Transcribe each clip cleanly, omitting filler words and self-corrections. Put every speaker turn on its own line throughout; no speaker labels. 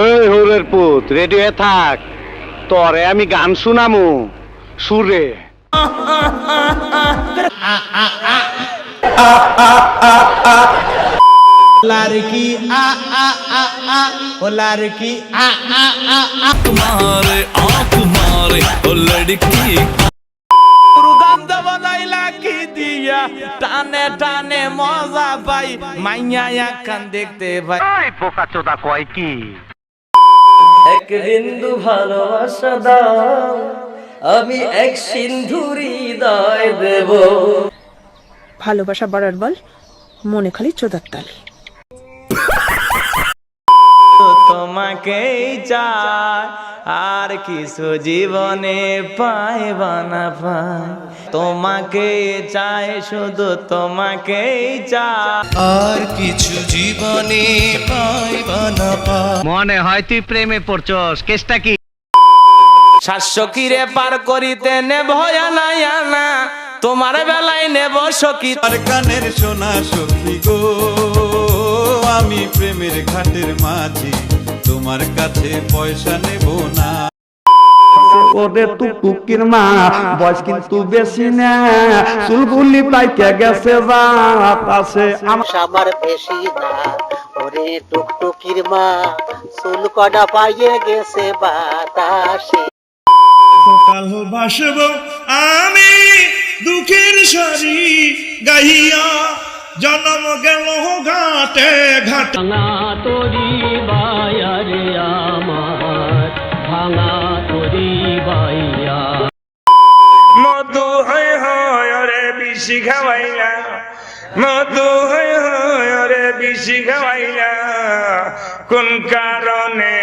এই হরের পুত রেডি হয়ে থাক, তরে আমি গান শুনামু সুরে।
लड़की आ आ आ आ ओ लड़की आ आ आ आ
तुम्हारे आँख मारे ओ लड़की
गंध बनाइला की दिया टाने टाने मजा पाई माइया এখন দেখতে ভাই
এই পোকা চোদা কয় কি?
এক বিন্দু ভালোবাসা দাও, আমি এক সিন্ধুরি হৃদয় দেব।
ভালোবাসা বাড়ার বল, মনে খালি চোদার তাল।
তোমাকেই চাই আর কিছু জীবনে পাইবা না পাই, তোমাকে চাই শুধু তোমাকেই চাই
আর কিছু জীবনে পাইবা না পাই।
মনে হয় তুই প্রেমে পড়ছস, কেসটা কি?
শাশ্বকিরে পার করিতে নেব না তোমার বেলায় নেব সখী।
আর কানের সোনা সখী গো, আমি প্রেমের ঘাটের মাঝি, তোমার কাছে পয়সা নেব না।
ওরে টুকটুকির মা বয়স কিন্তু বেশি না, চুলগুলি পাইকে গেছে বাতাসে।
আমার বেশি না, ওরে টুকটুকির মা চুল কটা পাইয়ে গেছে বাতাসে।
সকাল ভাসব আমি দুঃখের সারি গাইয়া, জন্ম গেল ঘাটে ঘাট।
ভাঙা তোরি বায়া রে আমার, ভাঙা তোরি বায়া।
মধু হয় হয় রে বিশি খাওয়াইলা, মধু হয় হয় রে বিশি খাওয়াইলা কোন কারণে?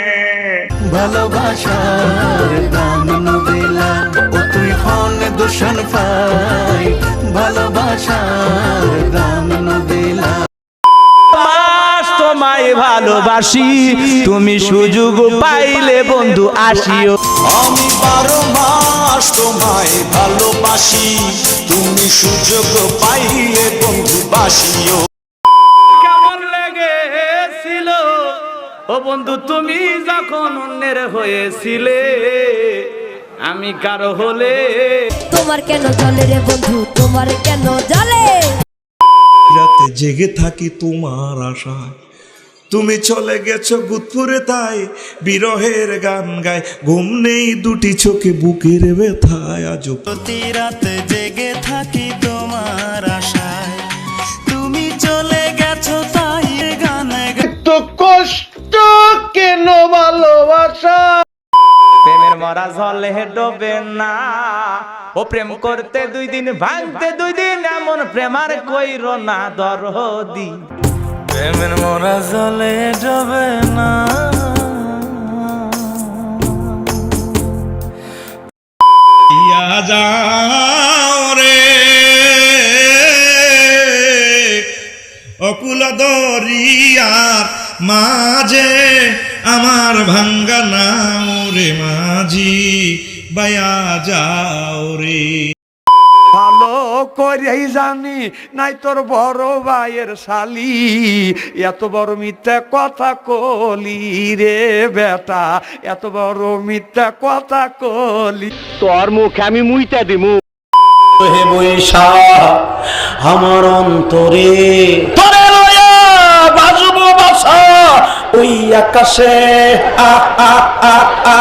ভালোবাসার দাম নবেলা ও তুই হন দূষণ পাই, ভালোবাসার দাম নবেলা।
মাস তোমায় ভালোবাসি, তুমি সুযোগ পাইলে বন্ধু আসিও।
আমি 12 মাস তোমায় ভালোবাসি, তুমি সুযোগ পাইলে বন্ধু বাসিও।
কেমন লেগেছিল ও বন্ধু তুমি যখন অন্যের হয়েছিলে, আমি কারো হলে।
তোমার কেন জলে রে বন্ধু, তোমার কেন জলে?
রাতে জেগে থাকি তোমার আশায়, তুমি চলে গেছো গুদপুরে তাই বিরহের গান গায়, ঘুম নেই দুটি চোখে বুকের ব্যথায়। আজ প্রতি রাতে জেগে থাকি তোমার আশায়, তুমি চলে গেছো তাই গান গায়।
তো কষ্ট কেন ভালোবাসা?
প্রেমের মরা জলে ডোবে না, ও প্রেম করতে 2 দিন ভাঙতে 2 দিন, এমন প্রেমার কইরো না দরদি। প্রেমের মরা জলে ডোবে না।
ইয়া যাও রে অকুল দরিয়ার মাঝে, আমার ভাঙ্গা নাও রে মাঝি, বায়া যাও রে।
ভালো করেই জানি নাই তোর বড় ভাইয়ের শালি, এত বড় মিথ্যা কথা কলি রে বেটা, এত বড় মিথ্যা কথা কলি। তোর মুখে আমি মুইতা দিমু।
হে বৈশা আমার অন্তরে,
তোরে লয়া বাজবো বাসা
ওই আকাশে আ আ আ আ।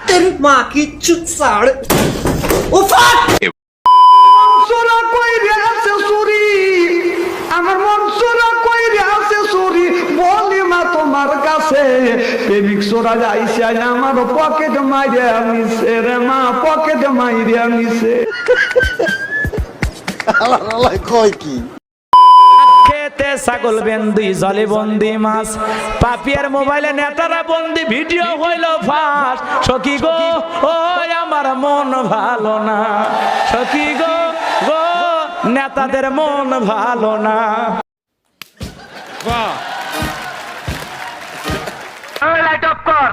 তেরি মা কি চুত সাড় উফাট।
সোরা কই রে আছে সুরি, আমার মন সোরা কই রে আছে সুরি, বলি মা তোমার কাছে। প্রেমিক সোরা যাইছে আমার পকেট মাইরে নিছে রে মা, পকেট মাইরে নিছে। আল্লাহ কই কি?
খেতে ছাগল বন্দি, জলে বন্দি মাছ, পাপিয়ার মোবাইলে নেতারা বন্দি, ভিডিও হইল ফাঁস। সখী গো ও আমার মন ভালো না, সখী গো গো নেতাদের মন ভালো না।
লাইট অফ কর।